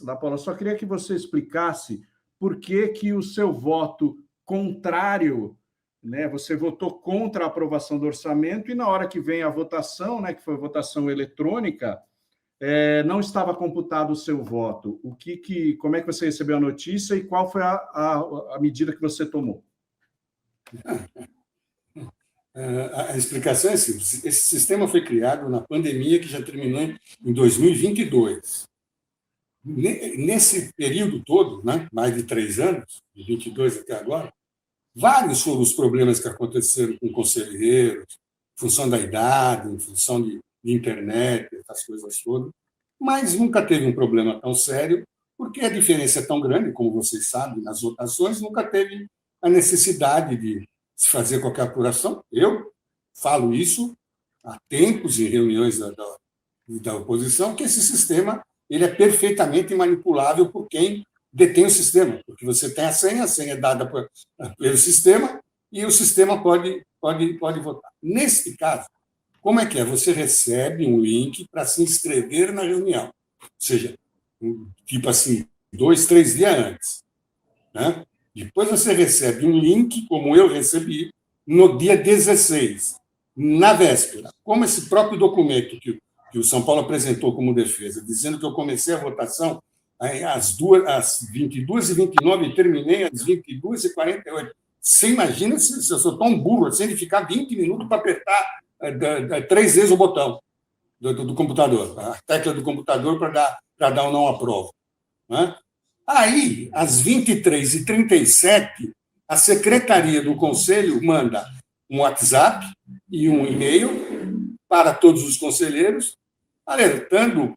da Paula, só queria que você explicasse por que o seu voto contrário, né, você votou contra a aprovação do orçamento e na hora que vem a votação, né, que foi votação eletrônica, não estava computado o seu voto. Como é que você recebeu a notícia e qual foi a medida que você tomou? A explicação é simples. Esse sistema foi criado na pandemia que já terminou em 2022. Nesse período todo, né, mais de 3 anos, de 22 até agora, vários foram os problemas que aconteceram com conselheiros, em função da idade, em função de internet, essas coisas todas, mas nunca teve um problema tão sério, porque a diferença é tão grande, como vocês sabem, nas votações, nunca teve a necessidade de se fazer qualquer apuração. Eu falo isso há tempos em reuniões da oposição, que esse sistema ele é perfeitamente manipulável por quem detém o sistema, porque você tem a senha é dada pelo sistema e o sistema pode votar. Neste caso, como é que é? Você recebe um link para se inscrever na reunião, ou seja, tipo assim, 2, 3 dias antes, né? Depois você recebe um link, como eu recebi, no dia 16, na véspera. Como esse próprio documento que o São Paulo apresentou como defesa, dizendo que eu comecei a votação às 22h29 e terminei às 22h48. Você imagina se eu sou tão burro assim de ficar 20 minutos para apertar 3 vezes o botão do computador, a tecla do computador para dar ou não aprovo, né? Aí, às 23h37, a secretaria do Conselho manda um WhatsApp e um e-mail para todos os conselheiros, alertando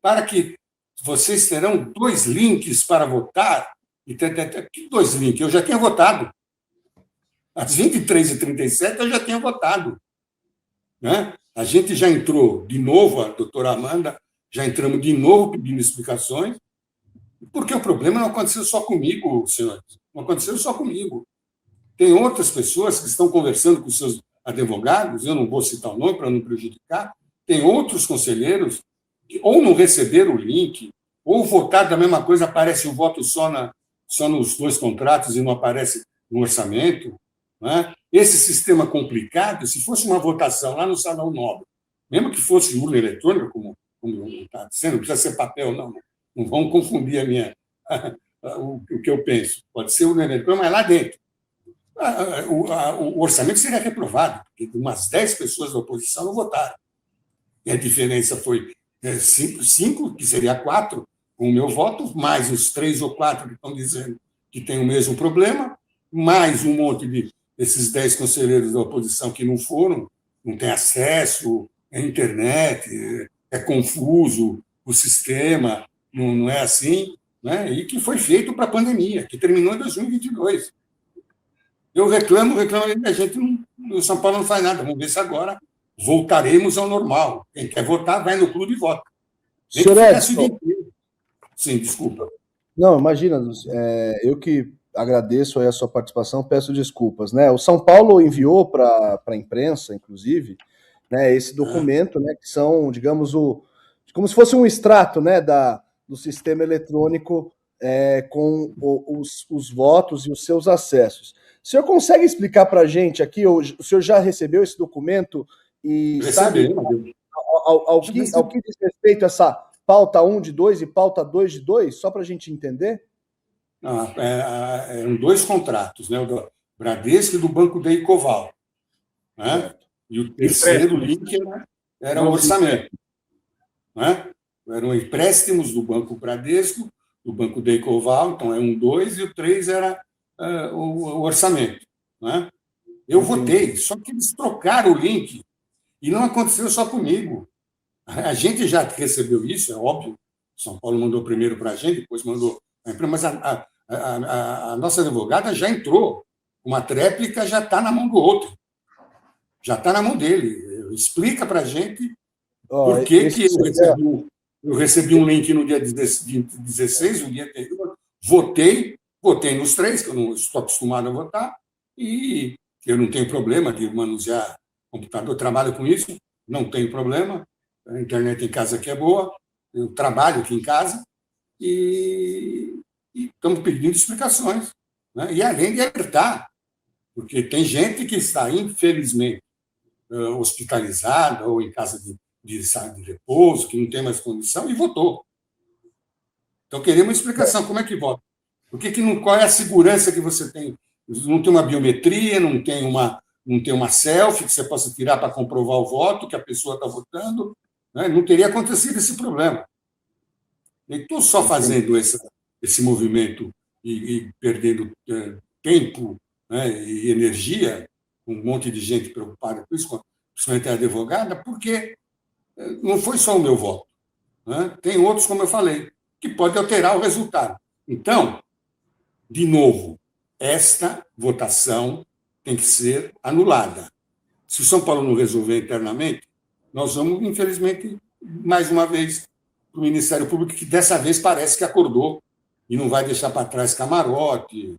para que vocês terão 2 links para votar. Que 2 links? Eu já tinha votado. Às 23h37, eu já tinha votado, né? A gente já entrou de novo, a doutora Amanda, já entramos de novo pedindo explicações, porque o problema não aconteceu só comigo, senhores. Não aconteceu só comigo. Tem outras pessoas que estão conversando com seus advogados, eu não vou citar o nome para não prejudicar, tem outros conselheiros que ou não receberam o link, ou votaram da mesma coisa, aparece o voto só nos 2 contratos e não aparece no orçamento, né? Esse sistema complicado, se fosse uma votação lá no Salão Nobre, mesmo que fosse urna eletrônica, como está dizendo, não precisa ser papel, não. Não vão confundir o que eu penso. Pode ser urna eletrônica, mas lá dentro. O orçamento seria reprovado, porque umas 10 pessoas da oposição não votaram. E a diferença foi 5, que seria 4, com o meu voto, mais os 3 ou 4 que estão dizendo que tem o mesmo problema, mais um monte desses 10 conselheiros da oposição que não foram, não têm acesso à internet, é confuso o sistema, não é assim, né? E que foi feito para a pandemia, que terminou em 2022. Eu reclamo, e a gente, no São Paulo, não faz nada. Vamos ver se agora voltaremos ao normal. Quem quer votar, vai no clube e vota. Senhor Edson. Sim, desculpa. Não, imagina, eu que agradeço aí a sua participação, peço desculpas, né? O São Paulo enviou para a imprensa, inclusive, né, esse documento, né, que são, digamos, como se fosse um extrato, né, do sistema eletrônico com os votos e os seus acessos. O senhor consegue explicar para a gente aqui, o senhor já recebeu esse documento e sabe ao que diz respeito a essa pauta 1 de 2 e pauta 2 de 2, só para a gente entender? Eram 2 contratos, né, o do Bradesco e do Banco Deicoval, né? E o terceiro link era o orçamento, né? Eram empréstimos do Banco Bradesco, do Banco Deicoval, então é 1, 2, e o 3 era o orçamento, né? Eu votei, só que eles trocaram o link, e não aconteceu só comigo. A gente já recebeu isso, é óbvio. São Paulo mandou primeiro para a gente, depois mandou a empresa, mas a nossa advogada já entrou. Uma tréplica já está na mão do outro. Já está na mão dele. Explica para a gente por que eu recebi um link no dia 16, no dia anterior, votei nos 3, que eu não estou acostumado a votar, e eu não tenho problema de manusear computador, trabalho com isso, não tenho problema. A internet em casa aqui é boa, eu trabalho aqui em casa, e estamos pedindo explicações, né? E além de alertar, porque tem gente que está, infelizmente, hospitalizada ou em casa de repouso, que não tem mais condição, e votou. Então, queremos uma explicação. Como é que vota? Qual é a segurança que você tem? Não tem uma biometria, não tem uma selfie que você possa tirar para comprovar o voto que a pessoa está votando, né? Não teria acontecido esse problema. Então, só fazendo esse movimento e perdendo tempo, né, e energia, um monte de gente preocupada com isso, principalmente a advogada, porque não foi só o meu voto, né? Tem outros, como eu falei, que pode alterar o resultado. Então, de novo, esta votação tem que ser anulada. Se o São Paulo não resolver internamente, nós vamos, infelizmente, mais uma vez, para o Ministério Público, que dessa vez parece que acordou e não vai deixar para trás camarote,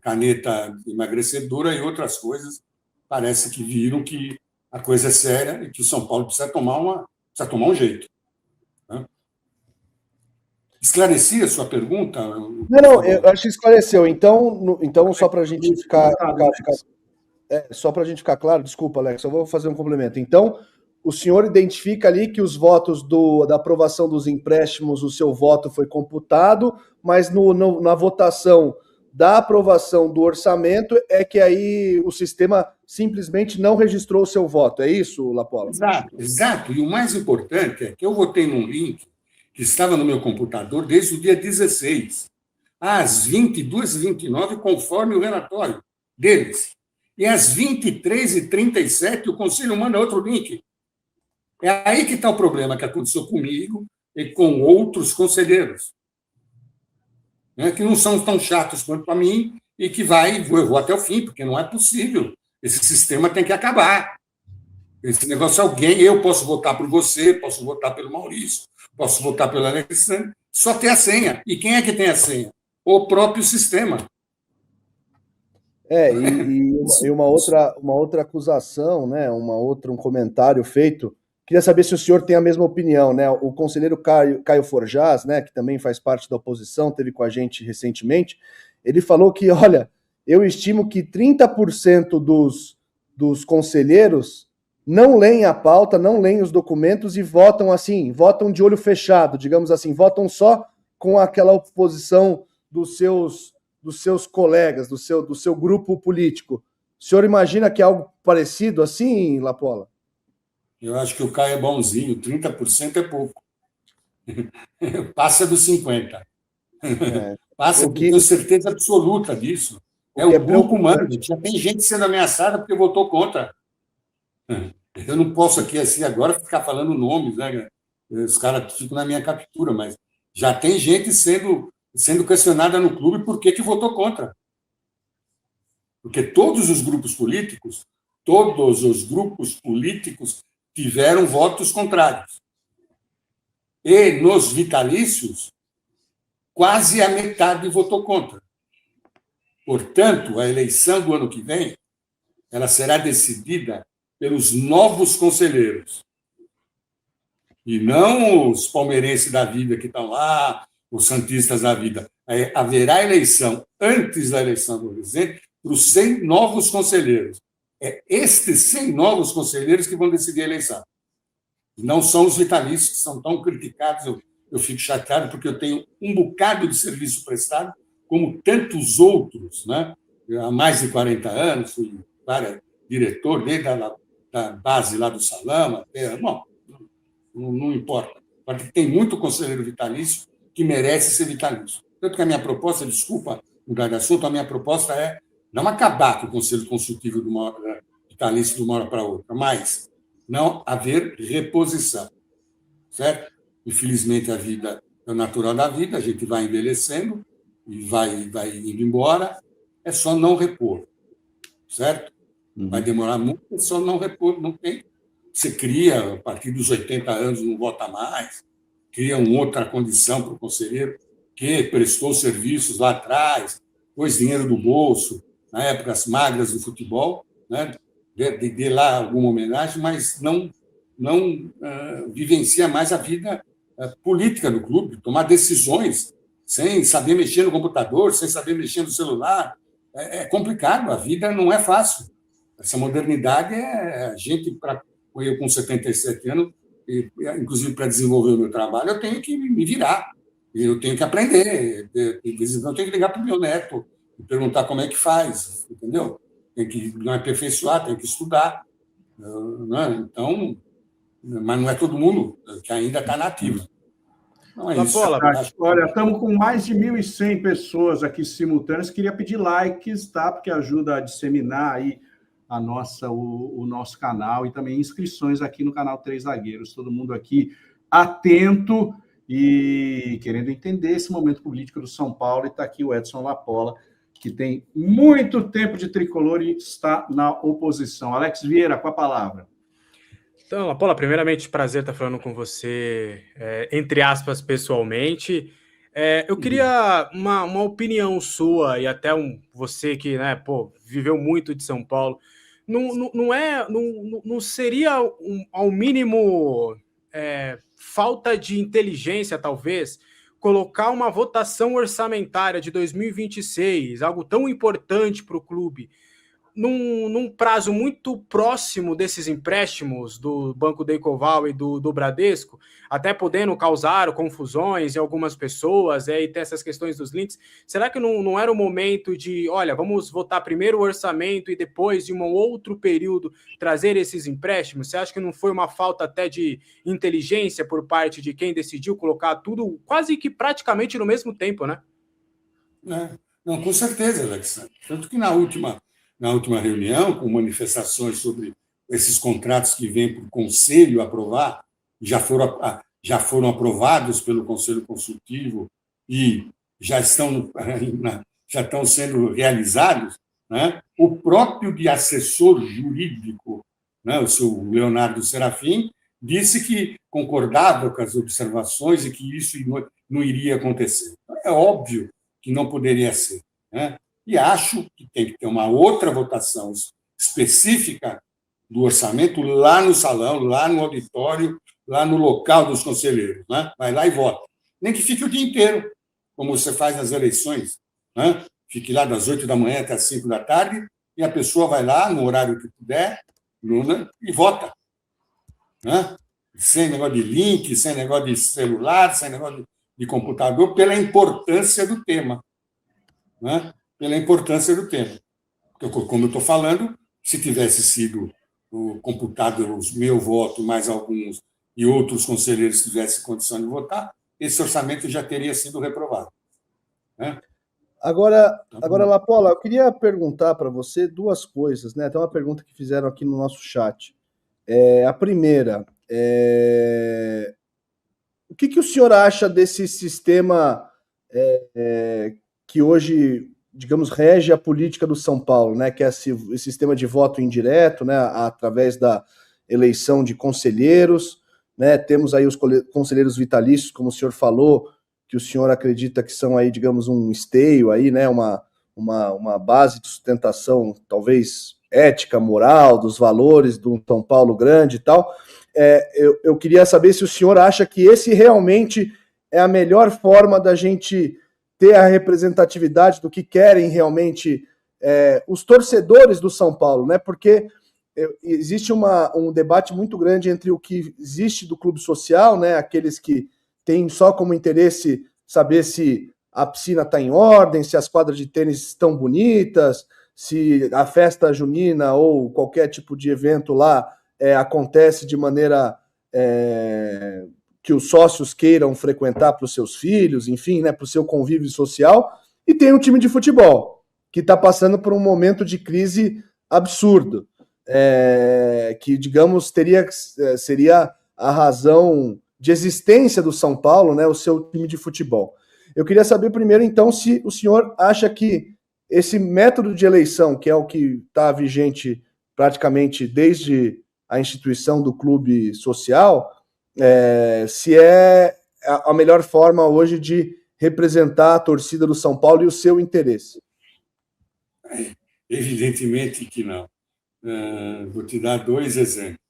caneta emagrecedora e outras coisas. Parece que viram que a coisa é séria e que o São Paulo precisa tomar um jeito. Esclareci a sua pergunta? Não, eu acho que esclareceu. Então só para a gente só para a gente ficar claro, desculpa, Alex, eu vou fazer um complemento. Então, o senhor identifica ali que os votos da aprovação dos empréstimos, o seu voto foi computado, mas na votação da aprovação do orçamento é que aí o sistema simplesmente não registrou o seu voto. É isso, Lapola? Exato. E o mais importante é que eu votei num link que estava no meu computador desde o dia 16, às 22h29, conforme o relatório deles. E às 23h37, o Conselho manda outro link. É aí que está o problema que aconteceu comigo e com outros conselheiros, né, que não são tão chatos quanto para mim e que eu vou até o fim, porque não é possível. Esse sistema tem que acabar. Esse negócio, eu posso votar por você, posso votar pelo Maurício, posso votar pelo Alexandre, só tem a senha. E quem é que tem a senha? O próprio sistema. E uma outra acusação, né, um comentário feito. Queria saber se o senhor tem a mesma opinião, né? O conselheiro Caio Forjaz, né, que também faz parte da oposição, teve com a gente recentemente, ele falou que, olha, eu estimo que 30% dos conselheiros não leem a pauta, não leem os documentos e votam de olho fechado, digamos assim, votam só com aquela oposição dos seus colegas, do seu grupo político. O senhor imagina que é algo parecido assim, Lapola? Eu acho que o Caio é bonzinho, 30% é pouco. Passa dos 50%. Passa, eu tenho certeza absoluta disso. É o grupo humano. Já tem gente sendo ameaçada porque votou contra. Eu não posso aqui, assim, agora ficar falando nomes, né? Os caras ficam na minha captura, mas já tem gente sendo questionada no clube por que votou contra. Porque todos os grupos políticos tiveram votos contrários. E nos vitalícios, quase a metade votou contra. Portanto, a eleição do ano que vem ela será decidida pelos novos conselheiros. E não os palmeirenses da vida que estão lá, os santistas da vida. Haverá eleição, antes da eleição do presidente, para os 100 novos conselheiros. É estes 100 novos conselheiros que vão decidir a eleição. Não são os vitalícios, que são tão criticados. Eu fico chateado, porque eu tenho um bocado de serviço prestado, como tantos outros, né? Há mais de 40 anos, fui diretor desde da base lá do Salão, até, bom, não importa. Porque tem muito conselheiro vitalício que merece ser vitalício. Tanto que a minha proposta, desculpa mudar de assunto, a minha proposta é não acabar com o Conselho Consultivo vitalício de uma hora para outra, mas não haver reposição, certo? Infelizmente, a vida é o natural da vida, a gente vai envelhecendo e vai indo embora, é só não repor, certo? Vai demorar muito, é só não repor, não tem. Você cria, a partir dos 80 anos, não vota mais, cria uma outra condição para o conselheiro que prestou serviços lá atrás, pôs dinheiro do bolso, na época as magras do futebol, né? Dê lá alguma homenagem, mas não vivencia mais a vida política do clube, tomar decisões sem saber mexer no computador, sem saber mexer no celular. É complicado, a vida não é fácil. Essa modernidade a gente, eu com 77 anos, inclusive para desenvolver o meu trabalho, eu tenho que me virar, eu tenho que aprender. De vez em quando eu tenho que ligar para o meu neto e perguntar como é que faz, entendeu? Tem que me aperfeiçoar, tem que estudar. Né? Então, mas não é todo mundo que ainda está na ativa. Não é isso. Olha, estamos com mais de 1.100 pessoas aqui simultâneas. Queria pedir likes, tá? Porque ajuda a disseminar aí o nosso canal e também inscrições aqui no canal Três Zagueiros. Todo mundo aqui atento e querendo entender esse momento político do São Paulo. E está aqui o Edson Lapola, que tem muito tempo de tricolor e está na oposição. Alex Vieira, com a palavra. Então, Lapola, primeiramente, prazer estar falando com você, entre aspas, pessoalmente. Eu queria uma opinião sua, e até você que viveu muito de São Paulo. Não seria, ao mínimo, falta de inteligência, talvez, colocar uma votação orçamentária de 2026, algo tão importante para o clube, num prazo muito próximo desses empréstimos do Banco Deicoval e do Bradesco, até podendo causar confusões em algumas pessoas, e ter essas questões dos links? Será que não era o momento de, olha, vamos votar primeiro o orçamento e depois, em um outro período, trazer esses empréstimos? Você acha que não foi uma falta até de inteligência por parte de quem decidiu colocar tudo quase que praticamente no mesmo tempo, né? Não, com certeza, Alexandre. Tanto que na última reunião, com manifestações sobre esses contratos que vêm para o Conselho aprovar, já foram aprovados pelo Conselho Consultivo e já estão sendo realizados, né? O próprio assessor jurídico, né, o seu Leonardo Serafim, disse que concordava com as observações e que isso não iria acontecer. É óbvio que não poderia ser, né? E acho que tem que ter uma outra votação específica do orçamento lá no salão, lá no auditório, lá no local dos conselheiros, né? Vai lá e vota. Nem que fique o dia inteiro, como você faz nas eleições, né? Fique lá das 8 da manhã até as 5 da tarde e a pessoa vai lá, no horário que puder, e vota, né? Sem negócio de link, sem negócio de celular, sem negócio de computador, pela importância do tema, né? Pela importância do tema. Porque, como eu estou falando, se tivesse sido computado o meu voto, mais alguns, e outros conselheiros tivessem condição de votar, esse orçamento já teria sido reprovado, né? Agora, Lapola, eu queria perguntar para você duas coisas, né? Tem uma pergunta que fizeram aqui no nosso chat. A primeira, o que o senhor acha desse sistema que hoje, digamos, rege a política do São Paulo, né? Que é esse sistema de voto indireto, né? Através da eleição de conselheiros, né? Temos aí os conselheiros vitalícios, como o senhor falou, que o senhor acredita que são aí, digamos, um esteio aí, né? Uma base de sustentação, talvez ética, moral, dos valores do São Paulo grande e tal. Eu queria saber se o senhor acha que esse realmente é a melhor forma da gente ter a representatividade do que querem realmente os torcedores do São Paulo, né? Porque existe um debate muito grande entre o que existe do clube social, né? Aqueles que têm só como interesse saber se a piscina está em ordem, se as quadras de tênis estão bonitas, se a festa junina ou qualquer tipo de evento lá acontece de maneira que os sócios queiram frequentar para os seus filhos, enfim, né, para o seu convívio social, e tem um time de futebol que está passando por um momento de crise absurdo, que, digamos, seria a razão de existência do São Paulo, né, o seu time de futebol. Eu queria saber primeiro, então, se o senhor acha que esse método de eleição, que é o que está vigente praticamente desde a instituição do clube social, se é a melhor forma hoje de representar a torcida do São Paulo e o seu interesse. Evidentemente que não. Vou te dar dois exemplos.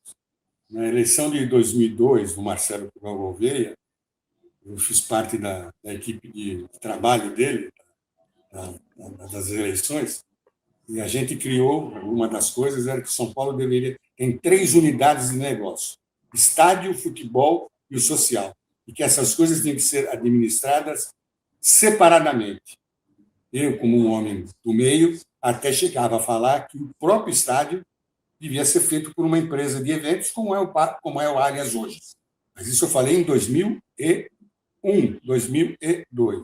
Na eleição de 2002, do Marcelo Gouveia, eu fiz parte da equipe de trabalho dele, das eleições, e a gente criou, uma das coisas era que São Paulo tem 3 unidades de negócio: estádio, futebol e o social, e que essas coisas têm que ser administradas separadamente. Eu, como um homem do meio, até chegava a falar que o próprio estádio devia ser feito por uma empresa de eventos, como é o Allianz hoje. Mas isso eu falei em 2001, 2002.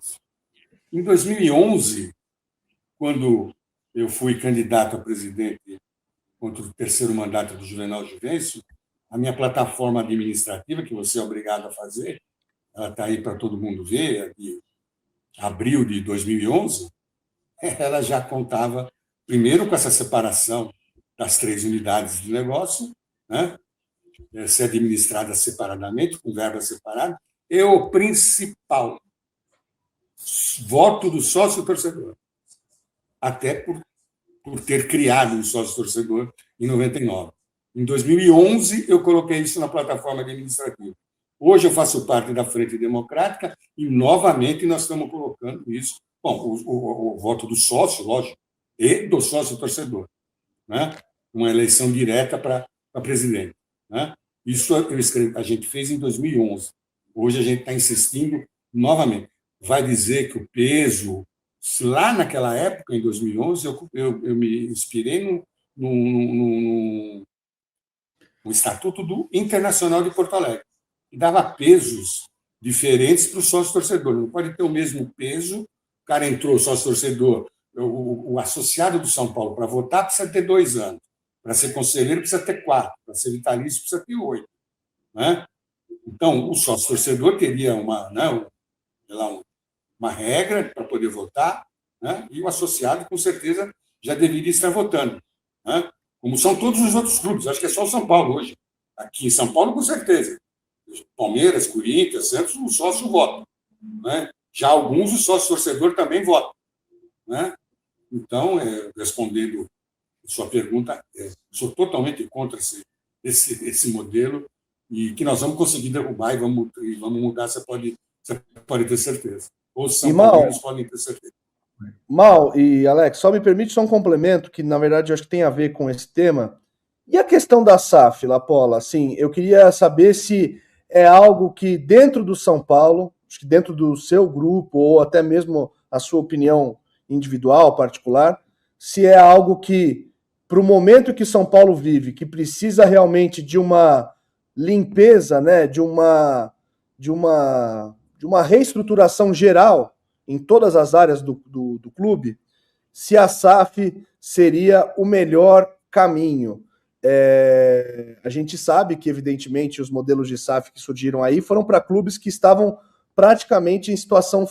Em 2011, quando eu fui candidato a presidente contra o 3º mandato do Juvenal Juvencio, a minha plataforma administrativa, que você é obrigado a fazer, ela está aí para todo mundo ver, de abril de 2011, ela já contava, primeiro, com essa separação das 3 unidades de negócio, né? Ser administrada separadamente, com verba separada, e o principal, voto do sócio-torcedor, até por ter criado o sócio-torcedor em 99. Em 2011, eu coloquei isso na plataforma administrativa. Hoje eu faço parte da Frente Democrática e, novamente, nós estamos colocando isso. Bom, o voto do sócio, lógico, e do sócio-torcedor, né? Uma eleição direta para presidente, né? Isso a gente fez em 2011. Hoje a gente está insistindo novamente. Vai dizer que o peso, lá naquela época, em 2011, eu me inspirei no Estatuto do Internacional de Porto Alegre, que dava pesos diferentes para o sócio-torcedor. Não pode ter o mesmo peso. O cara entrou, sócio-torcedor, o associado do São Paulo, para votar, precisa ter 2 anos. Para ser conselheiro, precisa ter 4. Para ser vitalício, precisa ter 8. Né? Então, o sócio-torcedor teria uma regra para poder votar, né? E o associado, com certeza, já deveria estar votando, né? Como são todos os outros clubes. Acho que é só o São Paulo hoje. Aqui em São Paulo, com certeza. Palmeiras, Corinthians, Santos, o sócio vota, né? Já alguns, o sócio-torcedor também vota, né? Então, respondendo a sua pergunta, sou totalmente contra esse modelo e que nós vamos conseguir derrubar e vamos mudar, você pode ter certeza. Ou os São Paulinos podem ter certeza. Mal e Alex, só me permite só um complemento, que na verdade eu acho que tem a ver com esse tema. E a questão da SAF, Lapola? Assim, eu queria saber se é algo que dentro do São Paulo, acho que dentro do seu grupo, ou até mesmo a sua opinião individual, particular, se é algo que, para o momento que São Paulo vive, que precisa realmente de uma limpeza, né, de uma reestruturação geral em todas as áreas do clube, se a SAF seria o melhor caminho. A gente sabe que, evidentemente, os modelos de SAF que surgiram aí foram para clubes que estavam praticamente em situação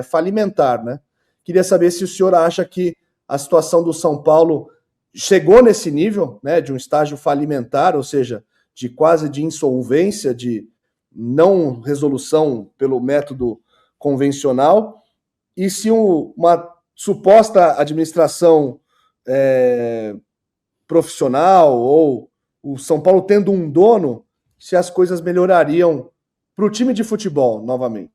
falimentar, né? Queria saber se o senhor acha que a situação do São Paulo chegou nesse nível, né, de um estágio falimentar, ou seja, de quase de insolvência, de não resolução pelo método convencional, e se uma suposta administração profissional ou o São Paulo tendo um dono, se as coisas melhorariam para o time de futebol novamente.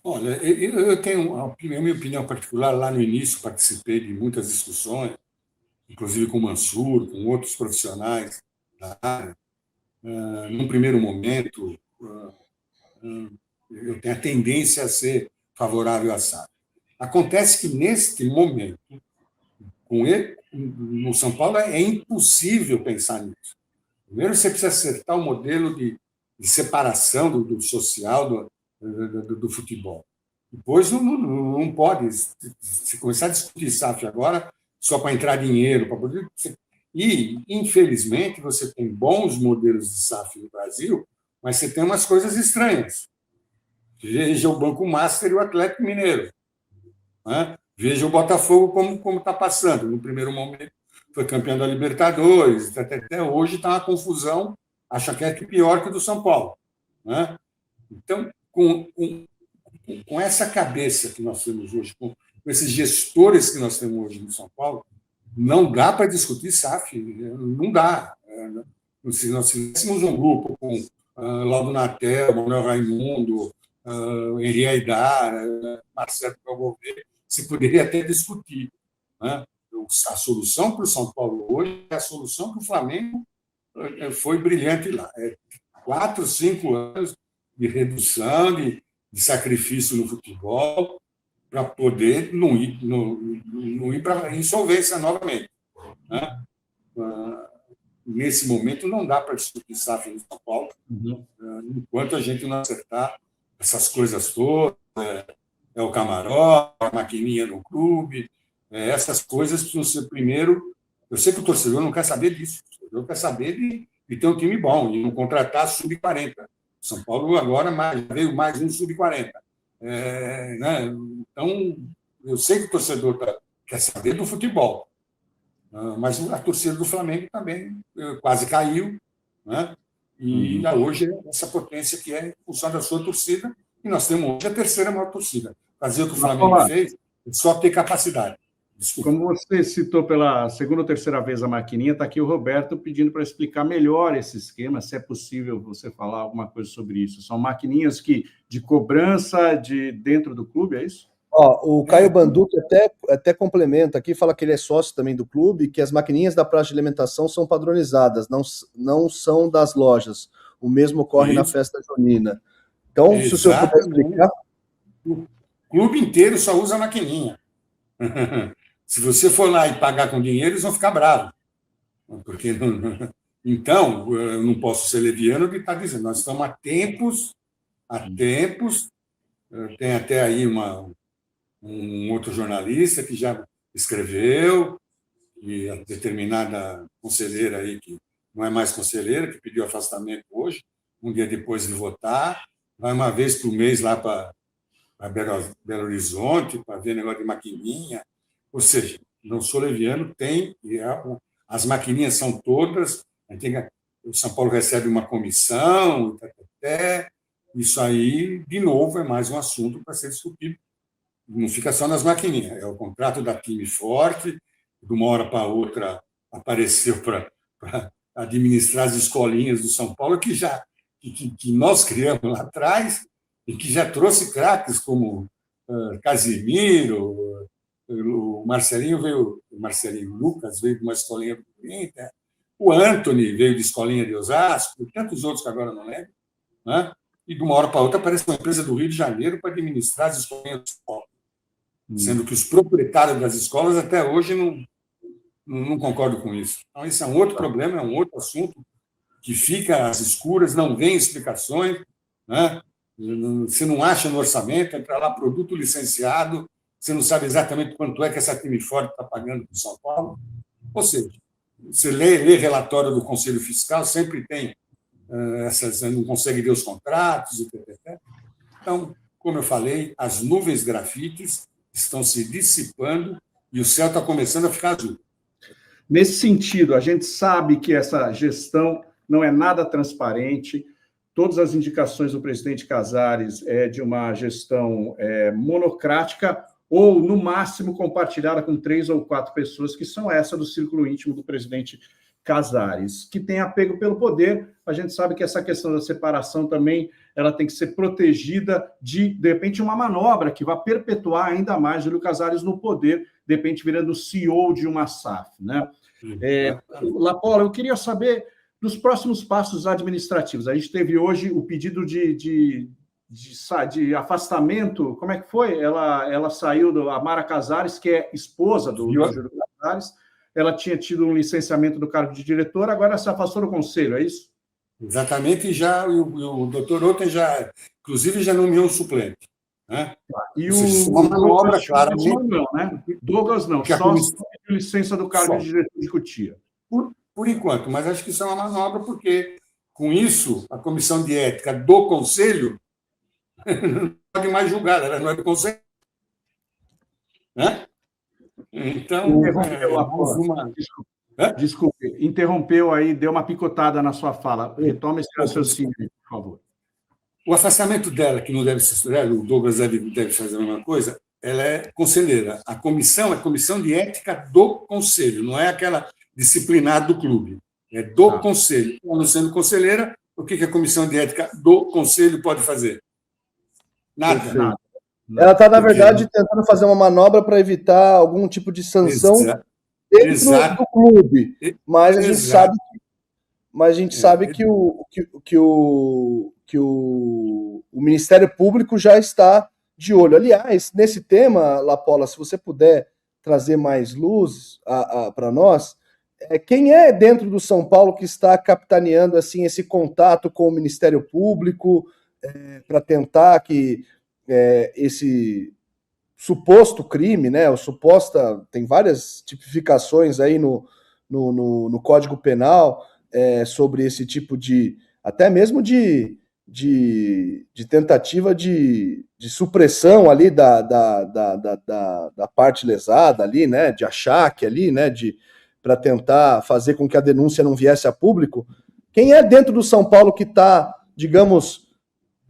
Olha, eu tenho a minha opinião particular. Lá no início participei de muitas discussões, inclusive com o Mansur, com outros profissionais da área. Num primeiro momento, eu tenho a tendência a ser favorável à SAF. Acontece que, neste momento, no São Paulo, é impossível pensar nisso. Primeiro, você precisa acertar o modelo de separação do social do futebol. Depois, não pode se começar a discutir SAF agora só para entrar dinheiro, para poder... E, infelizmente, você tem bons modelos de SAF no Brasil, mas você tem umas coisas estranhas. Veja o Banco Master e o Atlético Mineiro, né? Veja o Botafogo como está passando. No primeiro momento, foi campeão da Libertadores, até hoje está uma confusão, acha que é pior que o do São Paulo, né? Então, com essa cabeça que nós temos hoje, com esses gestores que nós temos hoje no São Paulo, não dá para discutir SAF, não dá. Se nós tivéssemos um grupo com Laudo Natel, Manuel Raimundo, Henri Aidar, Marcelo Calgové, se poderia até discutir, né? A solução para o São Paulo hoje é a solução que o Flamengo foi brilhante lá. 4, 5 anos de redução, de sacrifício no futebol, para poder não ir para a insolvência novamente, né? Nesse momento, não dá para discutir SAF no São Paulo, enquanto a gente não acertar essas coisas todas, o camarote, a maquininha no clube, essas coisas precisam ser primeiro. Eu sei que o torcedor não quer saber disso, o torcedor quer saber de ter um time bom, e não contratar sub-40. São Paulo agora veio mais um sub-40. Né? Então, eu sei que o torcedor quer saber do futebol, mas a torcida do Flamengo também quase caiu, né? E hoje é essa potência que é em função da sua torcida, e nós temos hoje a terceira maior torcida. Fazer o que o Flamengo fez é só ter capacidade. Desculpa. Como você citou pela segunda ou terceira vez a maquininha, está aqui o Roberto pedindo para explicar melhor esse esquema, se é possível você falar alguma coisa sobre isso. São maquininhas de cobrança dentro do clube, é isso? O Caio Banduque até complementa aqui, fala que ele é sócio também do clube, que as maquininhas da praça de alimentação são padronizadas, não são das lojas. O mesmo ocorre na festa junina. Então, se o senhor puder explicar... O clube inteiro só usa a maquininha. Se você for lá e pagar com dinheiro, eles vão ficar bravos. Porque então, eu não posso ser leviano de estar dizendo, nós estamos há tempos, tem até aí um outro jornalista que já escreveu, e a determinada conselheira aí, que não é mais conselheira, que pediu afastamento hoje, um dia depois de votar, vai uma vez por mês lá para Belo Horizonte, para ver negócio de maquininha. Ou seja, não sou leviano, as maquininhas são todas, o São Paulo recebe uma comissão, isso aí, de novo, é mais um assunto para ser discutido. Não fica só nas maquininhas, é o contrato da time forte, de uma hora para outra apareceu para administrar as escolinhas do São Paulo, que nós criamos lá atrás, e que já trouxe craques como Casimiro, o Marcelinho Lucas veio de uma escolinha do Corinthians, o Antony veio de escolinha de Osasco, e tantos outros que agora não lembro, né? E de uma hora para outra aparece uma empresa do Rio de Janeiro para administrar as escolinhas do São Paulo, sendo que os proprietários das escolas até hoje não concordam com isso. Então, esse é um outro problema, é um outro assunto que fica às escuras, não vem explicações, né? Você não acha no orçamento, entra lá produto licenciado, você não sabe exatamente quanto é que essa time forte está pagando para o São Paulo. Ou seja, você lê relatório do Conselho Fiscal, sempre tem não consegue ver os contratos, etc. Então, como eu falei, as nuvens grafites estão se dissipando e o céu está começando a ficar azul. Nesse sentido, a gente sabe que essa gestão não é nada transparente. Todas as indicações do presidente Casares é de uma gestão monocrática ou, no máximo, compartilhada com 3 ou 4 pessoas, que são essa do círculo íntimo do presidente Casares, que tem apego pelo poder. A gente sabe que essa questão da separação também ela tem que ser protegida de repente, uma manobra que vai perpetuar ainda mais Júlio Casares no poder, de repente, virando CEO de uma SAF, né? Lapola, eu queria saber dos próximos passos administrativos. A gente teve hoje o pedido de afastamento. Como é que foi? Ela saiu a Mara Casares, que é esposa do Júlio Casares. Ela tinha tido um licenciamento do cargo de diretora, agora se afastou do conselho, é isso? Exatamente, o doutor Otten inclusive, já nomeou um suplente. Né? E uma manobra, claramente. Não, né? Douglas não, só licença do cargo de diretor de Cotia. Por enquanto, mas acho que isso é uma manobra, porque, com isso, a comissão de ética do Conselho não pode mais julgar, ela não é do Conselho. Né? Então, Desculpe, interrompeu aí, deu uma picotada na sua fala. Retoma esse raciocínio, por favor. O afastamento dela, que não deve ser, o Douglas deve fazer a mesma coisa, ela é conselheira. A comissão é a comissão de ética do Conselho, não é aquela disciplinada do clube. É do Conselho. Ela, sendo conselheira, o que a Comissão de Ética do Conselho pode fazer? Nada. Nada. Ela está, na verdade, tentando fazer uma manobra para evitar algum tipo de sanção dentro do clube. Mas a gente sabe, que o Ministério Público já está de olho. Aliás, nesse tema, Lapola, se você puder trazer mais luz para nós, quem é dentro do São Paulo que está capitaneando assim, esse contato com o Ministério Público para tentar que esse suposto crime, né? Tem várias tipificações aí no Código Penal sobre esse tipo de, até mesmo de tentativa de supressão ali da parte lesada ali, né? De achaque ali, né? Para tentar fazer com que a denúncia não viesse a público. Quem é dentro do São Paulo que está, digamos,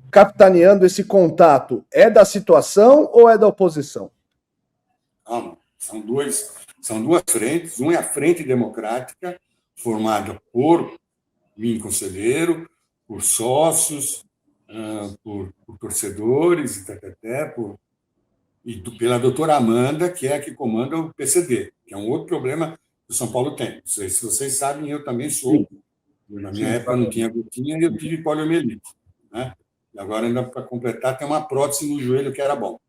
capitaneando esse contato? É da situação ou é da oposição? Não, são duas frentes. Uma é a Frente Democrática, formada por mim, conselheiro, por sócios, por torcedores, e pela doutora Amanda, que é a que comanda o PCD, que é um outro problema que o São Paulo tem. Não sei se vocês sabem, eu também sou. Na minha época não tinha gotinha e eu tive poliomielite, né? E agora, ainda para completar, tem uma prótese no joelho que era bom.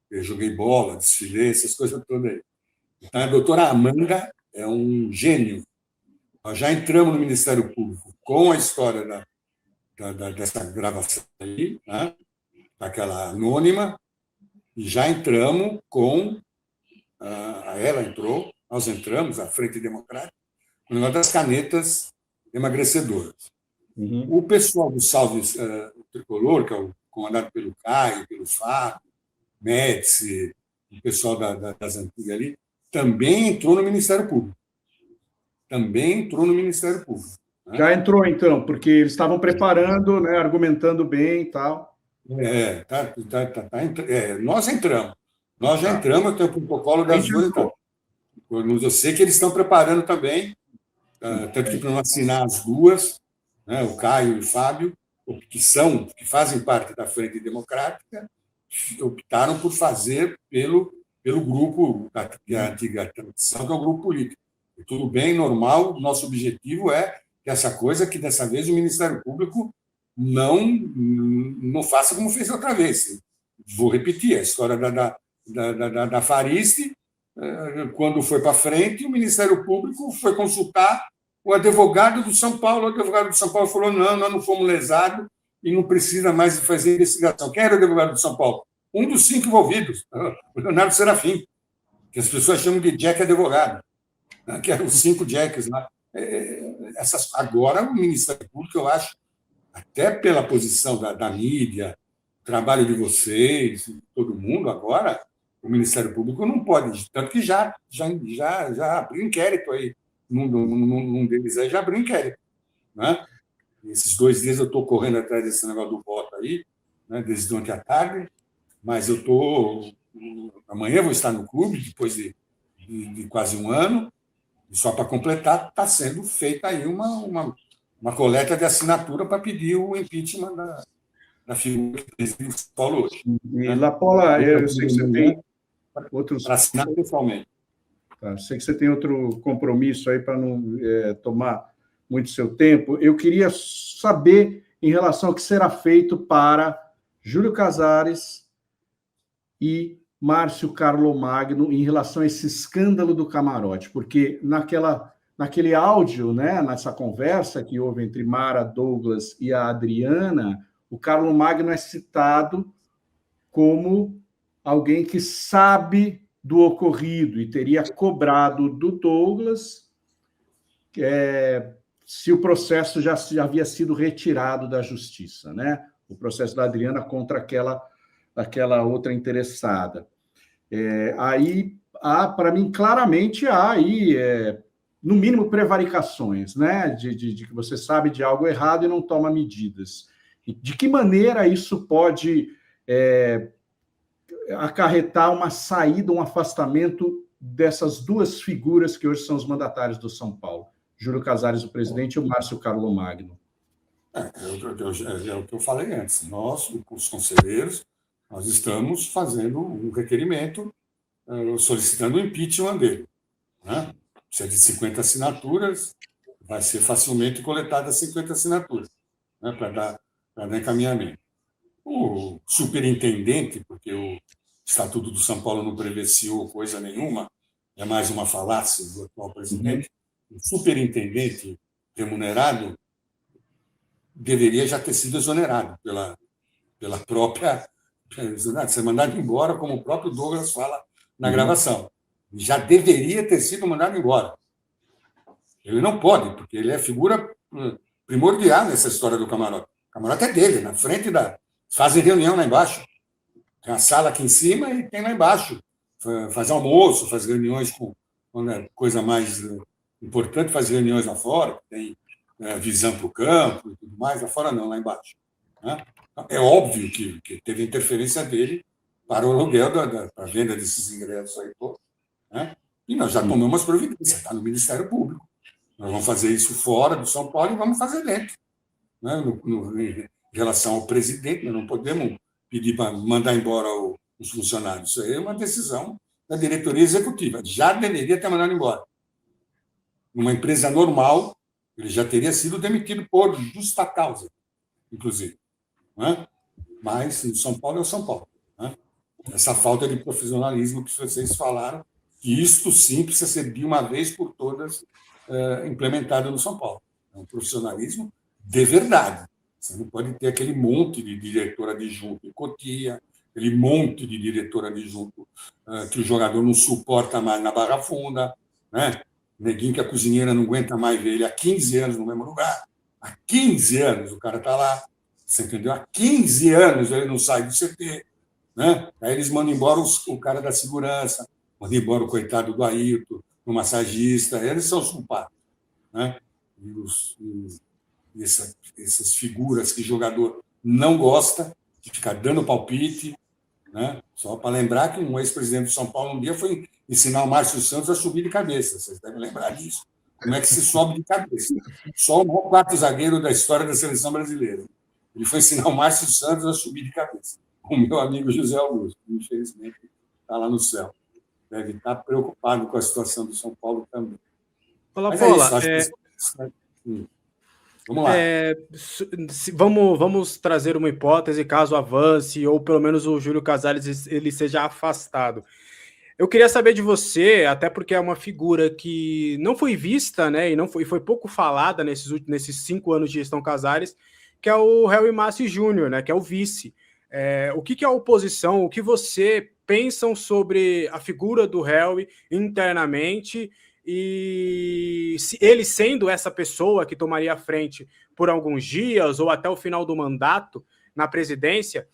Eu joguei bola, desfilei, essas coisas todas aí. Então, a doutora Amanda é um gênio. Nós já entramos no Ministério Público com a história dessa gravação aí, né? Daquela anônima, e já entramos com... ela entrou, nós entramos, a Frente Democrática, com o negócio das canetas emagrecedoras. Uhum. O pessoal do Salve Tricolor, que é o comandado pelo Caio, pelo Fábio, Médici, o pessoal das antigas ali, também entrou no Ministério Público. Né? Já entrou, então, porque eles estavam preparando, né, argumentando bem e tal. Nós entramos. Nós já entramos, eu tenho o protocolo das duas. Eu sei que eles estão preparando também, tanto que para não assinar as duas, né, o Caio e o Fábio, que fazem parte da Frente Democrática, optaram por fazer pelo grupo da antiga tradição, que é o grupo político. E tudo bem, normal, nosso objetivo é que essa coisa que, dessa vez, o Ministério Público não faça como fez outra vez. Vou repetir, a história da Fariste, quando foi para frente, o Ministério Público foi consultar o advogado do São Paulo. O advogado do São Paulo falou: não, nós não fomos lesados e não precisa mais fazer investigação. Quem era o advogado do São Paulo? Um dos 5 envolvidos, o Leonardo Serafim, que as pessoas chamam de Jack advogado, né? Que eram os 5 Jacks lá. Agora, o Ministério Público, eu acho, até pela posição da mídia, trabalho de vocês, todo mundo agora, o Ministério Público não pode, tanto que já abriu inquérito aí, num deles aí já abriu inquérito, né? Esses 2 dias eu estou correndo atrás desse negócio do voto aí, né, desde ontem à tarde, mas amanhã eu vou estar no clube, depois de quase um ano, e só para completar, está sendo feita aí uma coleta de assinatura para pedir o impeachment da figura que preside o São Paulo hoje. E, Lapola, eu sei que você tem outros... Para assinar pessoalmente. Tá, eu sei que você tem outro compromisso aí para não tomar muito seu tempo. Eu queria saber, em relação ao que será feito para Júlio Casares e Márcio Carlomagno em relação a esse escândalo do camarote, porque naquele áudio, né, nessa conversa que houve entre Mara, Douglas e a Adriana, o Carlomagno é citado como alguém que sabe do ocorrido e teria cobrado do Douglas se o processo já havia sido retirado da justiça, né? O processo da Adriana contra aquela outra interessada. Aí, para mim, claramente há aí, no mínimo, prevaricações, né? De que você sabe de algo errado e não toma medidas. E de que maneira isso pode acarretar uma saída, um afastamento dessas duas figuras que hoje são os mandatários do São Paulo? Júlio Casares, o presidente, e o Márcio Carlomagno. É o que eu falei antes. Nós, os conselheiros, nós estamos fazendo um requerimento solicitando o impeachment dele. Né? Se é de 50 assinaturas, vai ser facilmente coletadas 50 assinaturas, né, para dar encaminhamento. O superintendente, porque o Estatuto do São Paulo não prevê CEO coisa nenhuma, é mais uma falácia do atual presidente, o superintendente remunerado deveria já ter sido exonerado pela própria... Ser mandado embora, como o próprio Douglas fala na gravação. Já deveria ter sido mandado embora. Ele não pode, porque ele é figura primordial nessa história do camarote. O camarote é dele, na frente da... Fazem reunião lá embaixo. Tem a sala aqui em cima e tem lá embaixo. Faz almoço, faz reuniões quando é coisa mais importante, faz reuniões lá fora, tem visão para o campo e tudo mais, lá fora não, lá embaixo. Né? É óbvio que teve interferência dele para o aluguel, para a venda desses ingressos aí todos. Né? E nós já tomamos providências, está no Ministério Público. Nós vamos fazer isso fora do São Paulo e vamos fazer dentro. Né? Em relação ao presidente, nós não podemos pedir para mandar embora os funcionários. Isso aí é uma decisão da diretoria executiva. Já deveria ter mandado embora. Numa empresa normal, ele já teria sido demitido por justa causa, inclusive. Né? Mas no São Paulo é o São Paulo. Né? Essa falta de profissionalismo que vocês falaram, que isto sim precisa ser de uma vez por todas implementado no São Paulo. É um profissionalismo de verdade. Você não pode ter aquele monte de diretor adjunto em Cotia, aquele monte de diretor adjunto que o jogador não suporta mais na Barra Funda, né? Neguinho que a cozinheira não aguenta mais ver ele há 15 anos no mesmo lugar. Há 15 anos o cara está lá, você entendeu? Há 15 anos ele não sai do CT. Né? Aí eles mandam embora o cara da segurança, mandam embora o coitado do Ayrton, o massagista, eles são os culpados. Né? E essas figuras que o jogador não gosta, de ficar dando palpite. Né? Só para lembrar que um ex-presidente do São Paulo um dia foi ensinar o Márcio Santos a subir de cabeça. Vocês devem lembrar disso. Como é que se sobe de cabeça? Só o maior quarto zagueiro da história da seleção brasileira. Ele foi ensinar o Márcio Santos a subir de cabeça. O meu amigo José Augusto, que infelizmente está lá no céu. Deve estar preocupado com a situação do São Paulo também. Olá, Paula. Vamos lá. Vamos trazer uma hipótese, caso avance, ou pelo menos o Júlio Casares ele seja afastado. Eu queria saber de você, até porque é uma figura que não foi vista, né, e foi pouco falada nesses 5 anos de gestão Casares, que é o Helwi Massi Júnior, né, que é o vice. O que é a oposição, o que você pensam sobre a figura do Helwi internamente, e se ele sendo essa pessoa que tomaria a frente por alguns dias ou até o final do mandato na presidência,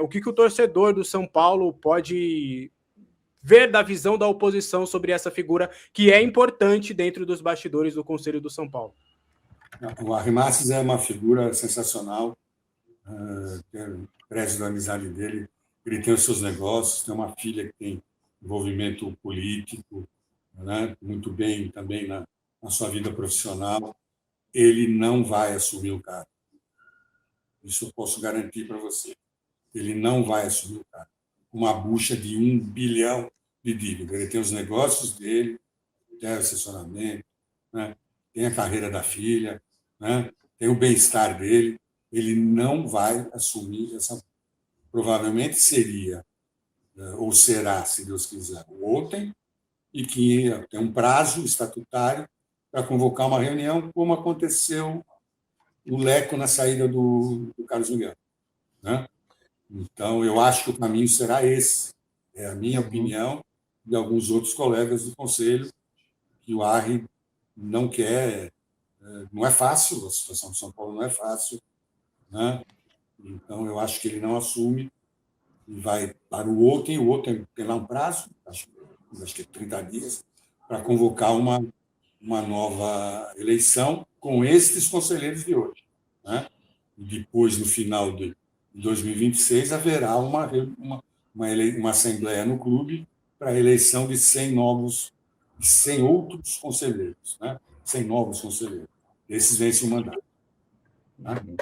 o que o torcedor do São Paulo pode ver da visão da oposição sobre essa figura que é importante dentro dos bastidores do Conselho do São Paulo? O Arrimassis é uma figura sensacional, prezo da amizade dele, ele tem os seus negócios, tem uma filha que tem envolvimento político, né, muito bem também na sua vida profissional. Ele não vai assumir o cargo. Isso eu posso garantir para você. Ele não vai assumir o cargo. Uma bucha de 1 bilhão de dívida. Ele tem os negócios dele, tem o assessoramento, né, tem a carreira da filha, né, tem o bem-estar dele. Ele não vai assumir essa... Provavelmente seria, ou será, se Deus quiser, ontem, e que tem um prazo estatutário para convocar uma reunião, como aconteceu o Leco na saída do Carlos Miguel. Né? Então, eu acho que o caminho será esse. É a minha opinião e de alguns outros colegas do Conselho, que o Arri não quer... Não é fácil, a situação de São Paulo não é fácil. Né? Então, eu acho que ele não assume e vai para o outro, e o outro tem lá um prazo, acho que é 30 dias, para convocar uma nova eleição com estes conselheiros de hoje. Né? E depois, no final de 2026, haverá uma assembleia no clube para a eleição de 100 outros conselheiros, né? 100 novos conselheiros. Esses vencem o mandato. Né?